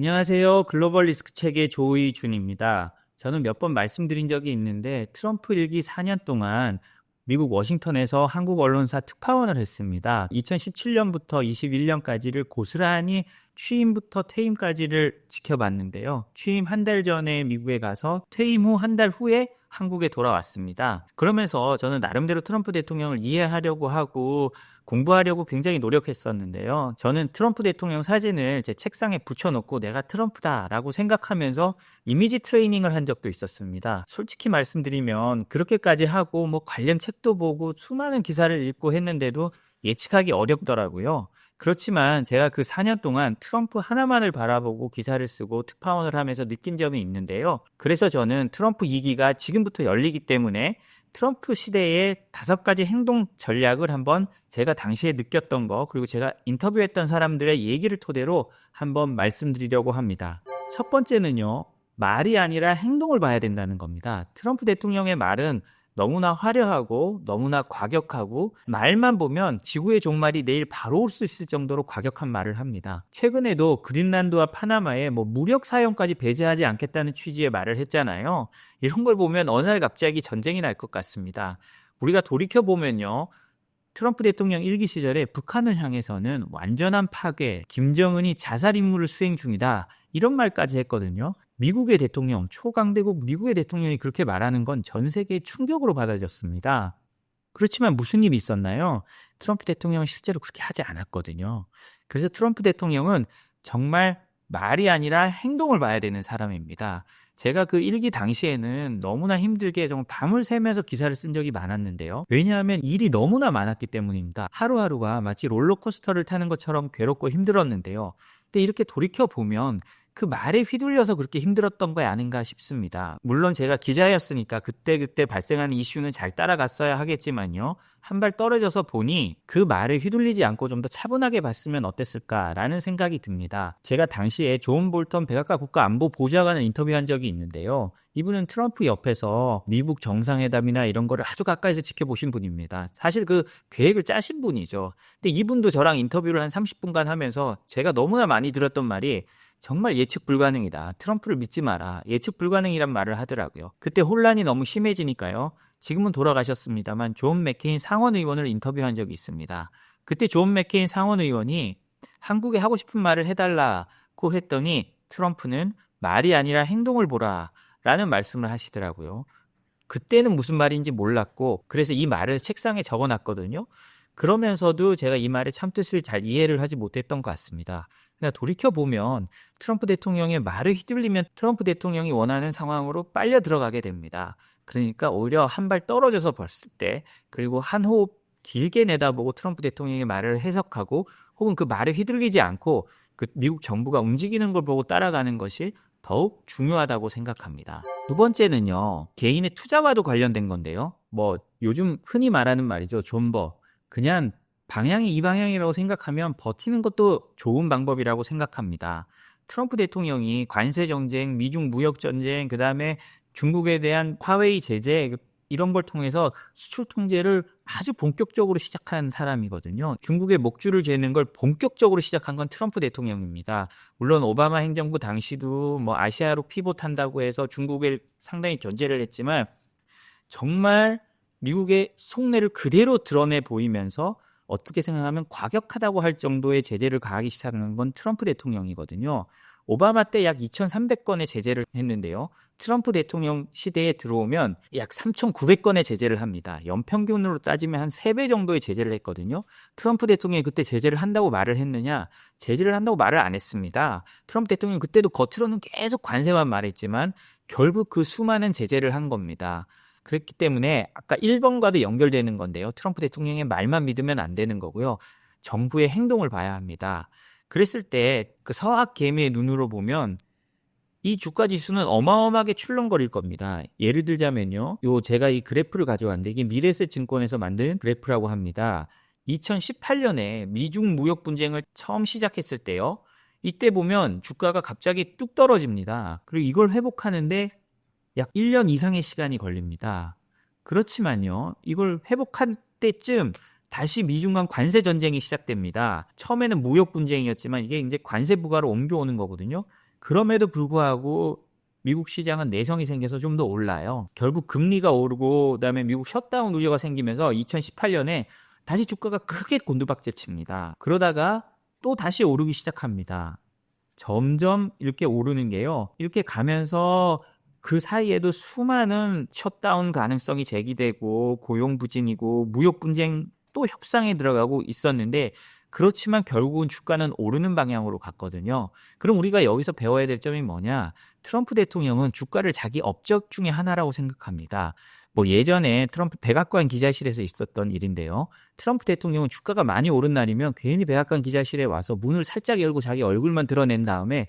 안녕하세요. 글로벌 리스크 책의 조이준입니다. 저는 몇 번 말씀드린 적이 있는데 트럼프 일기 4년 동안 미국 워싱턴에서 한국 언론사 특파원을 했습니다. 2017년부터 21년까지를 고스란히 취임부터 퇴임까지를 지켜봤는데요. 취임 한 달 전에 미국에 가서 퇴임 후 한 달 후에 한국에 돌아왔습니다. 그러면서 저는 나름대로 트럼프 대통령을 이해하려고 하고 공부하려고 굉장히 노력했었는데요. 저는 트럼프 대통령 사진을 제 책상에 붙여놓고 내가 트럼프다라고 생각하면서 이미지 트레이닝을 한 적도 있었습니다. 솔직히 말씀드리면 그렇게까지 하고 관련 책도 보고 수많은 기사를 읽고 했는데도 예측하기 어렵더라고요. 그렇지만 제가 그 4년 동안 트럼프 하나만을 바라보고 기사를 쓰고 특파원을 하면서 느낀 점이 있는데요. 그래서 저는 트럼프 2기가 지금부터 열리기 때문에 트럼프 시대의 5가지 행동 전략을 한번 제가 당시에 느꼈던 거, 그리고 제가 인터뷰했던 사람들의 얘기를 토대로 한번 말씀드리려고 합니다. 첫 번째는요, 말이 아니라 행동을 봐야 된다는 겁니다. 트럼프 대통령의 말은 너무나 화려하고 너무나 과격하고 말만 보면 지구의 종말이 내일 바로 올 수 있을 정도로 과격한 말을 합니다. 최근에도 그린란드와 파나마에 무력 사용까지 배제하지 않겠다는 취지의 말을 했잖아요. 이런 걸 보면 어느 날 갑자기 전쟁이 날 것 같습니다. 우리가 돌이켜보면요. 트럼프 대통령 1기 시절에 북한을 향해서는 완전한 파괴, 김정은이 자살 임무를 수행 중이다, 이런 말까지 했거든요. 미국의 대통령, 초강대국 미국의 대통령이 그렇게 말하는 건 전 세계의 충격으로 받아졌습니다. 그렇지만 무슨 일이 있었나요? 트럼프 대통령은 실제로 그렇게 하지 않았거든요. 그래서 트럼프 대통령은 정말 말이 아니라 행동을 봐야 되는 사람입니다. 제가 그 1기 당시에는 너무나 힘들게 정말 밤을 새면서 기사를 쓴 적이 많았는데요. 왜냐하면 일이 너무나 많았기 때문입니다. 하루하루가 마치 롤러코스터를 타는 것처럼 괴롭고 힘들었는데요. 근데 이렇게 돌이켜보면 그 말에 휘둘려서 그렇게 힘들었던 거 아닌가 싶습니다. 물론 제가 기자였으니까 그때그때 발생하는 이슈는 잘 따라갔어야 하겠지만요. 한 발 떨어져서 보니 그 말에 휘둘리지 않고 좀 더 차분하게 봤으면 어땠을까라는 생각이 듭니다. 제가 당시에 존 볼턴 백악관 국가안보보좌관을 인터뷰한 적이 있는데요. 이분은 트럼프 옆에서 미국 정상회담이나 이런 거를 아주 가까이서 지켜보신 분입니다. 사실 그 계획을 짜신 분이죠. 근데 이분도 저랑 인터뷰를 한 30분간 하면서 제가 너무나 많이 들었던 말이 정말 예측 불가능이다, 트럼프를 믿지 마라, 예측 불가능이란 말을 하더라고요. 그때 혼란이 너무 심해지니까요. 지금은 돌아가셨습니다만 존 맥케인 상원 의원을 인터뷰한 적이 있습니다. 그때 존 맥케인 상원 의원이 한국에 하고 싶은 말을 해달라고 했더니 트럼프는 말이 아니라 행동을 보라 라는 말씀을 하시더라고요. 그때는 무슨 말인지 몰랐고 그래서 이 말을 책상에 적어놨거든요. 그러면서도 제가 이 말의 참뜻을 잘 이해를 하지 못했던 것 같습니다. 그러니까 돌이켜보면 트럼프 대통령의 말을 휘둘리면 트럼프 대통령이 원하는 상황으로 빨려 들어가게 됩니다. 그러니까 오히려 한 발 떨어져서 봤을 때, 그리고 한 호흡 길게 내다보고 트럼프 대통령의 말을 해석하고 혹은 그 말에 휘둘리지 않고 그 미국 정부가 움직이는 걸 보고 따라가는 것이 더욱 중요하다고 생각합니다. 두 번째는요, 개인의 투자와도 관련된 건데요. 요즘 흔히 말하는 말이죠. 존버. 그냥 방향이 이 방향이라고 생각하면 버티는 것도 좋은 방법이라고 생각합니다. 트럼프 대통령이 관세 정쟁, 미중 무역 전쟁, 그다음에 중국에 대한 화웨이 제재, 이런 걸 통해서 수출 통제를 아주 본격적으로 시작한 사람이거든요. 중국의 목줄을 죄는 걸 본격적으로 시작한 건 트럼프 대통령입니다. 물론 오바마 행정부 당시도 아시아로 피봇한다고 해서 중국에 상당히 견제를 했지만 정말 미국의 속내를 그대로 드러내 보이면서 어떻게 생각하면 과격하다고 할 정도의 제재를 가하기 시작하는 건 트럼프 대통령이거든요. 오바마 때 약 2,300건의 제재를 했는데요. 트럼프 대통령 시대에 들어오면 약 3,900건의 제재를 합니다. 연평균으로 따지면 한 3배 정도의 제재를 했거든요. 트럼프 대통령이 그때 제재를 한다고 말을 했느냐? 제재를 한다고 말을 안 했습니다. 트럼프 대통령이 그때도 겉으로는 계속 관세만 말했지만 결국 그 수많은 제재를 한 겁니다. 그렇기 때문에 아까 1번과도 연결되는 건데요. 트럼프 대통령의 말만 믿으면 안 되는 거고요. 정부의 행동을 봐야 합니다. 그랬을 때 그 서학 개미의 눈으로 보면 이 주가 지수는 어마어마하게 출렁거릴 겁니다. 예를 들자면요. 제가 이 그래프를 가져왔는데 이게 미래에셋 증권에서 만든 그래프라고 합니다. 2018년에 미중 무역 분쟁을 처음 시작했을 때요. 이때 보면 주가가 갑자기 뚝 떨어집니다. 그리고 이걸 회복하는데 약 1년 이상의 시간이 걸립니다. 그렇지만요, 이걸 회복할 때쯤 다시 미중 간 관세 전쟁이 시작됩니다. 처음에는 무역 분쟁이었지만 이게 이제 관세 부과로 옮겨오는 거거든요. 그럼에도 불구하고 미국 시장은 내성이 생겨서 좀 더 올라요. 결국 금리가 오르고 그다음에 미국 셧다운 우려가 생기면서 2018년에 다시 주가가 크게 곤두박질 칩니다. 그러다가 또 다시 오르기 시작합니다. 점점 이렇게 오르는 게요. 이렇게 가면서 그 사이에도 수많은 셧다운 가능성이 제기되고 고용 부진이고 무역 분쟁 또 협상에 들어가고 있었는데 그렇지만 결국은 주가는 오르는 방향으로 갔거든요. 그럼 우리가 여기서 배워야 될 점이 뭐냐? 트럼프 대통령은 주가를 자기 업적 중에 하나라고 생각합니다. 뭐 예전에 트럼프 백악관 기자실에서 있었던 일인데요. 트럼프 대통령은 주가가 많이 오른 날이면 괜히 백악관 기자실에 와서 문을 살짝 열고 자기 얼굴만 드러낸 다음에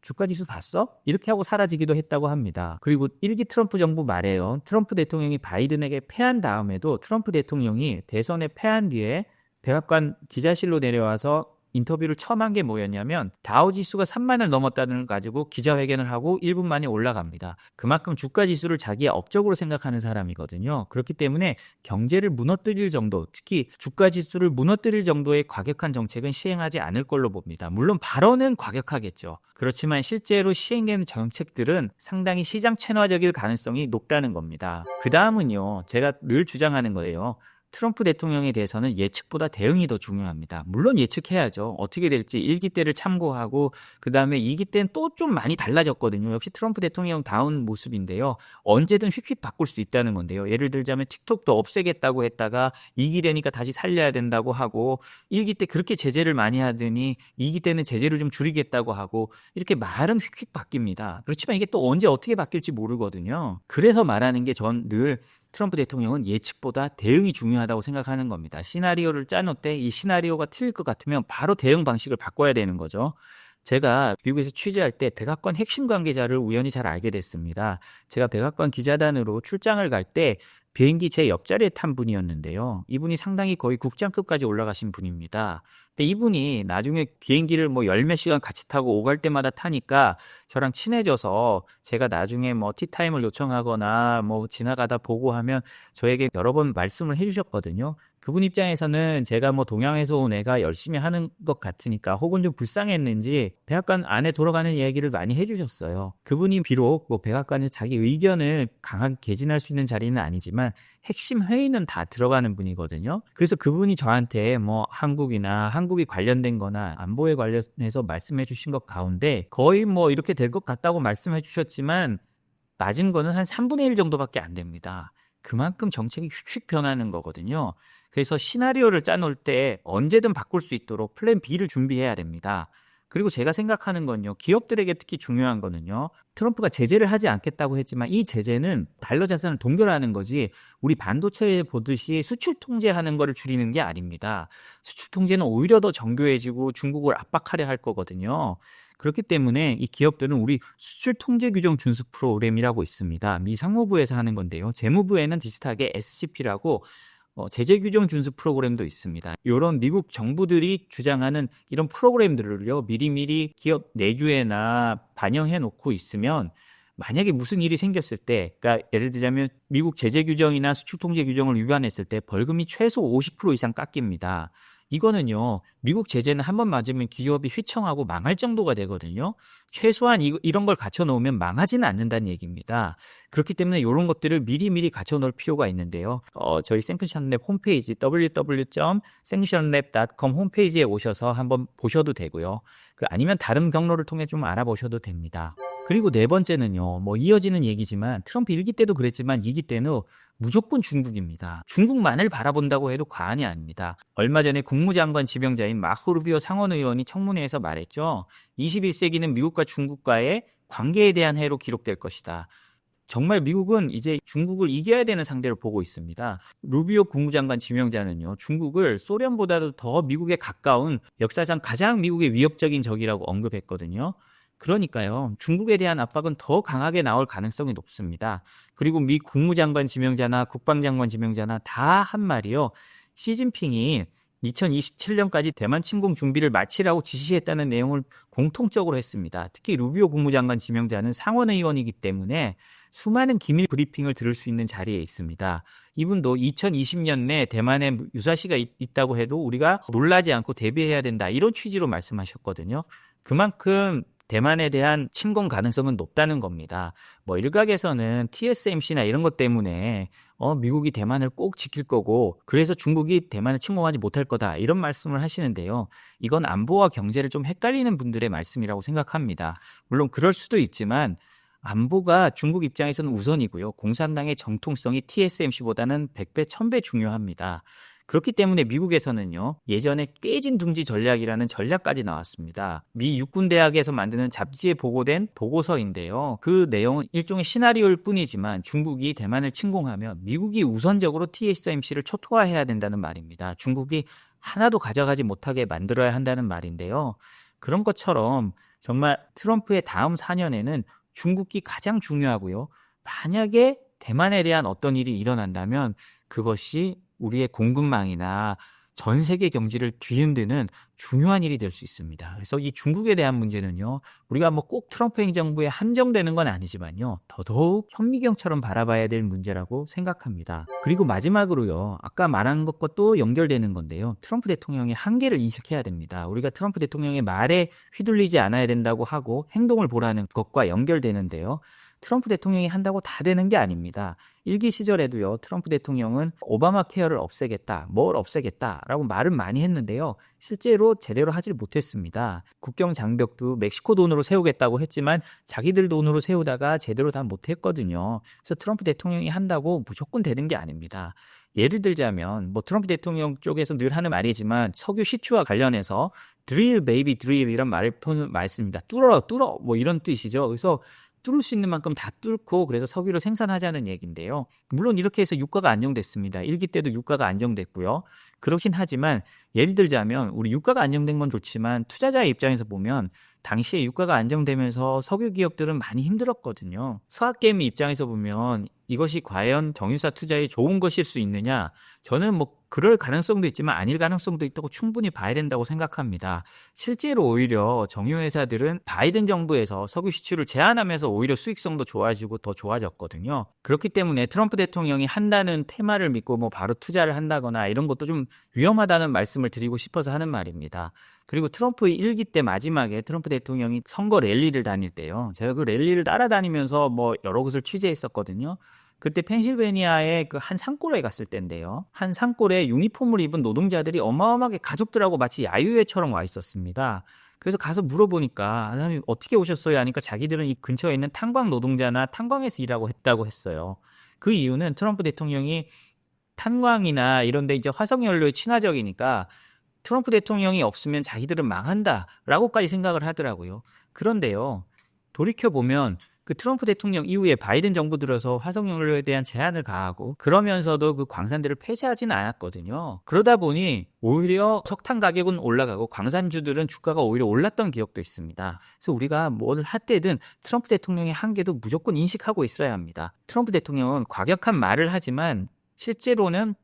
주가 지수 봤어? 이렇게 하고 사라지기도 했다고 합니다. 그리고 1기 트럼프 정부 말에요. 트럼프 대통령이 바이든에게 패한 다음에도 트럼프 대통령이 대선에 패한 뒤에 백악관 기자실로 내려와서 인터뷰를 처음 한 게 뭐였냐면 다우지수가 3만을 넘었다는 걸 가지고 기자회견을 하고 1분 만에 올라갑니다. 그만큼 주가지수를 자기의 업적으로 생각하는 사람이거든요. 그렇기 때문에 경제를 무너뜨릴 정도, 특히 주가지수를 무너뜨릴 정도의 과격한 정책은 시행하지 않을 걸로 봅니다. 물론 발언은 과격하겠죠. 그렇지만 실제로 시행되는 정책들은 상당히 시장 친화적일 가능성이 높다는 겁니다. 그 다음은요, 제가 늘 주장하는 거예요. 트럼프 대통령에 대해서는 예측보다 대응이 더 중요합니다. 물론 예측해야죠. 어떻게 될지 1기 때를 참고하고 그 다음에 2기 때는 또 좀 많이 달라졌거든요. 역시 트럼프 대통령다운 모습인데요. 언제든 휙휙 바꿀 수 있다는 건데요. 예를 들자면 틱톡도 없애겠다고 했다가 2기 되니까 다시 살려야 된다고 하고 1기 때 그렇게 제재를 많이 하더니 2기 때는 제재를 좀 줄이겠다고 하고 이렇게 말은 휙휙 바뀝니다. 그렇지만 이게 또 언제 어떻게 바뀔지 모르거든요. 그래서 말하는 게 전 늘 트럼프 대통령은 예측보다 대응이 중요하다고 생각하는 겁니다. 시나리오를 짜놓을 때 이 시나리오가 틀릴 것 같으면 바로 대응 방식을 바꿔야 되는 거죠. 제가 미국에서 취재할 때 백악관 핵심 관계자를 우연히 잘 알게 됐습니다. 제가 백악관 기자단으로 출장을 갈 때 비행기 제 옆자리에 탄 분이었는데요. 이분이 상당히 거의 국장급까지 올라가신 분입니다. 근데 이분이 나중에 비행기를 뭐 열 몇 시간 같이 타고 오갈 때마다 타니까 저랑 친해져서 제가 나중에 뭐 티타임을 요청하거나 뭐 지나가다 보고 하면 저에게 여러 번 말씀을 해주셨거든요. 그분 입장에서는 제가 뭐 동양에서 온 애가 열심히 하는 것 같으니까 혹은 좀 불쌍했는지 백악관 안에 돌아가는 이야기를 많이 해주셨어요. 그분이 비록 뭐 백악관에서 자기 의견을 강하게 개진할 수 있는 자리는 아니지만 핵심 회의는 다 들어가는 분이거든요. 그래서 그분이 저한테 뭐 한국이 관련된 거나 안보에 관련해서 말씀해 주신 것 가운데 거의 뭐 이렇게 될 것 같다고 말씀해 주셨지만 맞은 거는 한 3분의 1 정도밖에 안 됩니다. 그만큼 정책이 휙휙 변하는 거거든요. 그래서 시나리오를 짜놓을 때 언제든 바꿀 수 있도록 플랜 B를 준비해야 됩니다. 그리고 제가 생각하는 건요. 기업들에게 특히 중요한 거는요. 트럼프가 제재를 하지 않겠다고 했지만 이 제재는 달러 자산을 동결하는 거지 우리 반도체에 보듯이 수출 통제하는 거를 줄이는 게 아닙니다. 수출 통제는 오히려 더 정교해지고 중국을 압박하려 할 거거든요. 그렇기 때문에 이 기업들은 우리 수출 통제 규정 준수 프로그램이라고 있습니다. 미 상무부에서 하는 건데요. 재무부에는 비슷하게 SCP라고 제재 규정 준수 프로그램도 있습니다. 이런 미국 정부들이 주장하는 이런 프로그램들을요, 미리미리 기업 내규에나 반영해 놓고 있으면 만약에 무슨 일이 생겼을 때, 그러니까 예를 들자면 미국 제재 규정이나 수출 통제 규정을 위반했을 때 벌금이 최소 50% 이상 깎입니다. 이거는요, 미국 제재는 한 번 맞으면 기업이 휘청하고 망할 정도가 되거든요. 최소한 이런 걸 갖춰놓으면 망하지는 않는다는 얘기입니다. 그렇기 때문에 이런 것들을 미리미리 갖춰놓을 필요가 있는데요. 저희 생크션랩 홈페이지 www.sanctionlab.com 홈페이지에 오셔서 한번 보셔도 되고요. 아니면 다른 경로를 통해 좀 알아보셔도 됩니다. 그리고 네 번째는요, 뭐 이어지는 얘기지만 트럼프 1기 때도 그랬지만 2기 때는 무조건 중국입니다. 중국만을 바라본다고 해도 과언이 아닙니다. 얼마 전에 국무장관 지명자인 마크 루비오 상원의원이 청문회에서 말했죠. 21세기는 미국과 중국과의 관계에 대한 해로 기록될 것이다. 정말 미국은 이제 중국을 이겨야 되는 상대로 보고 있습니다. 루비오 국무장관 지명자는요, 중국을 소련보다도 더 미국에 가까운 역사상 가장 미국의 위협적인 적이라고 언급했거든요. 그러니까요, 중국에 대한 압박은 더 강하게 나올 가능성이 높습니다. 그리고 미 국무장관 지명자나 국방장관 지명자나 다 한 말이요. 시진핑이 2027년까지 대만 침공 준비를 마치라고 지시했다는 내용을 공통적으로 했습니다. 특히 루비오 국무장관 지명자는 상원의원이기 때문에 수많은 기밀 브리핑을 들을 수 있는 자리에 있습니다. 이분도 2020년에 대만에 유사시가 있다고 해도 우리가 놀라지 않고 대비해야 된다, 이런 취지로 말씀하셨거든요. 그만큼 대만에 대한 침공 가능성은 높다는 겁니다. 뭐 일각에서는 TSMC나 이런 것 때문에 미국이 대만을 꼭 지킬 거고 그래서 중국이 대만을 침공하지 못할 거다 이런 말씀을 하시는데요. 이건 안보와 경제를 좀 헷갈리는 분들의 말씀이라고 생각합니다. 물론 그럴 수도 있지만 안보가 중국 입장에서는 우선이고요. 공산당의 정통성이 TSMC보다는 100배, 1000배 중요합니다. 그렇기 때문에 미국에서는요, 예전에 깨진 둥지 전략이라는 전략까지 나왔습니다. 미 육군대학에서 만드는 잡지에 보고된 보고서인데요. 그 내용은 일종의 시나리오일 뿐이지만 중국이 대만을 침공하면 미국이 우선적으로 TSMC를 초토화해야 된다는 말입니다. 중국이 하나도 가져가지 못하게 만들어야 한다는 말인데요. 그런 것처럼 정말 트럼프의 다음 4년에는 중국이 가장 중요하고요. 만약에 대만에 대한 어떤 일이 일어난다면 그것이 우리의 공급망이나 전 세계 경제를 뒤흔드는 중요한 일이 될 수 있습니다. 그래서 이 중국에 대한 문제는요, 우리가 뭐 꼭 트럼프 행정부에 한정되는 건 아니지만요, 더더욱 현미경처럼 바라봐야 될 문제라고 생각합니다. 그리고 마지막으로요, 아까 말한 것과 또 연결되는 건데요, 트럼프 대통령의 한계를 인식해야 됩니다. 우리가 트럼프 대통령의 말에 휘둘리지 않아야 된다고 하고 행동을 보라는 것과 연결되는데요. 트럼프 대통령이 한다고 다 되는 게 아닙니다. 일기 시절에도요, 트럼프 대통령은 오바마 케어를 없애겠다, 뭘 없애겠다라고 말은 많이 했는데요. 실제로 제대로 하질 못했습니다. 국경 장벽도 멕시코 돈으로 세우겠다고 했지만 자기들 돈으로 세우다가 제대로 다 못했거든요. 그래서 트럼프 대통령이 한다고 무조건 되는 게 아닙니다. 예를 들자면 뭐 트럼프 대통령 쪽에서 늘 하는 말이지만 석유 시추와 관련해서 드릴 베이비 드릴 이런 말을 씁니다. 뚫어 뭐 이런 뜻이죠. 그래서 뚫을 수 있는 만큼 다 뚫고 그래서 석유를 생산하자는 얘기인데요. 물론 이렇게 해서 유가가 안정됐습니다. 1기 때도 유가가 안정됐고요. 그렇긴 하지만 예를 들자면 우리 유가가 안정된 건 좋지만 투자자의 입장에서 보면 당시에 유가가 안정되면서 석유 기업들은 많이 힘들었거든요. 서학개미 입장에서 보면 이것이 과연 정유사 투자에 좋은 것일 수 있느냐? 저는 뭐 그럴 가능성도 있지만 아닐 가능성도 있다고 충분히 봐야 된다고 생각합니다. 실제로 오히려 정유회사들은 바이든 정부에서 석유 시추를 제한하면서 오히려 수익성도 좋아지고 더 좋아졌거든요. 그렇기 때문에 트럼프 대통령이 한다는 테마를 믿고 뭐 바로 투자를 한다거나 이런 것도 좀 위험하다는 말씀을 드리고 싶어서 하는 말입니다. 그리고 트럼프 1기 때 마지막에 트럼프 대통령이 선거 랠리를 다닐 때요. 제가 그 랠리를 따라다니면서 뭐 여러 곳을 취재했었거든요. 그때 펜실베니아의 그 한 산골에 갔을 때인데요. 한 산골에 유니폼을 입은 노동자들이 어마어마하게 가족들하고 마치 야유회처럼 와 있었습니다. 그래서 가서 물어보니까 사장님 어떻게 오셨어요? 하니까 자기들은 이 근처에 있는 탄광 노동자나 탄광에서 일하고 했다고 했어요. 그 이유는 트럼프 대통령이 탄광이나 이런 데 이제 화석연료에 친화적이니까 트럼프 대통령이 없으면 자기들은 망한다라고까지 생각을 하더라고요. 그런데요. 돌이켜보면 그 트럼프 대통령 이후에 바이든 정부 들어서 화석연료에 대한 제한을 가하고 그러면서도 그 광산들을 폐쇄하지는 않았거든요. 그러다 보니 오히려 석탄 가격은 올라가고 광산주들은 주가가 오히려 올랐던 기억도 있습니다. 그래서 우리가 뭘 할 때든 트럼프 대통령의 한계도 무조건 인식하고 있어야 합니다. 트럼프 대통령은 과격한 말을 하지만 실제로는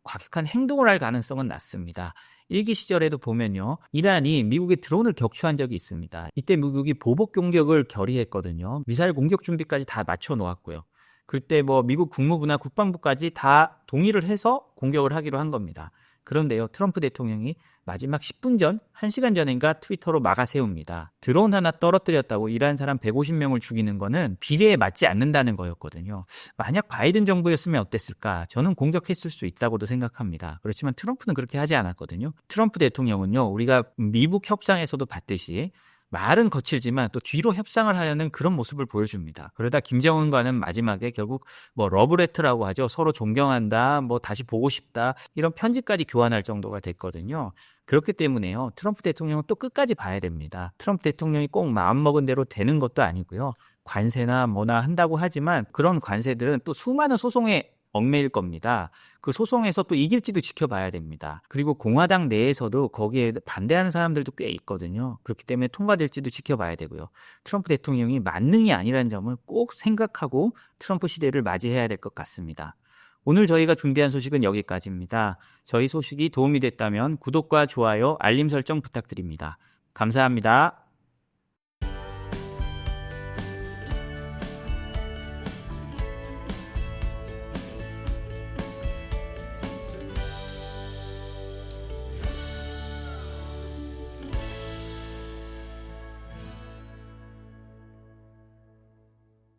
과격한 행동을 할 가능성은 낮습니다. 일기 시절에도 보면요. 이란이 미국의 드론을 격추한 적이 있습니다. 이때 미국이 보복 공격을 결의했거든요. 미사일 공격 준비까지 다 맞춰 놓았고요. 그때 뭐 미국 국무부나 국방부까지 다 동의를 해서 공격을 하기로 한 겁니다. 그런데요. 트럼프 대통령이 마지막 10분 전, 1시간 전인가 트위터로 막아 세웁니다. 드론 하나 떨어뜨렸다고 이란 사람 150명을 죽이는 거는 비례에 맞지 않는다는 거였거든요. 만약 바이든 정부였으면 어땠을까? 저는 공격했을 수 있다고도 생각합니다. 그렇지만 트럼프는 그렇게 하지 않았거든요. 트럼프 대통령은요. 우리가 미국 협상에서도 봤듯이 말은 거칠지만 또 뒤로 협상을 하려는 그런 모습을 보여줍니다. 그러다 김정은과는 마지막에 결국 뭐 러브레터라고 하죠. 서로 존경한다, 뭐 다시 보고 싶다 이런 편지까지 교환할 정도가 됐거든요. 그렇기 때문에요. 트럼프 대통령은 또 끝까지 봐야 됩니다. 트럼프 대통령이 꼭 마음먹은 대로 되는 것도 아니고요. 관세나 뭐나 한다고 하지만 그런 관세들은 또 수많은 소송에 얽매일 겁니다. 그 소송에서 또 이길지도 지켜봐야 됩니다. 그리고 공화당 내에서도 거기에 반대하는 사람들도 꽤 있거든요. 그렇기 때문에 통과될지도 지켜봐야 되고요. 트럼프 대통령이 만능이 아니라는 점을 꼭 생각하고 트럼프 시대를 맞이해야 될 것 같습니다. 오늘 저희가 준비한 소식은 여기까지입니다. 저희 소식이 도움이 됐다면 구독과 좋아요, 알림 설정 부탁드립니다. 감사합니다.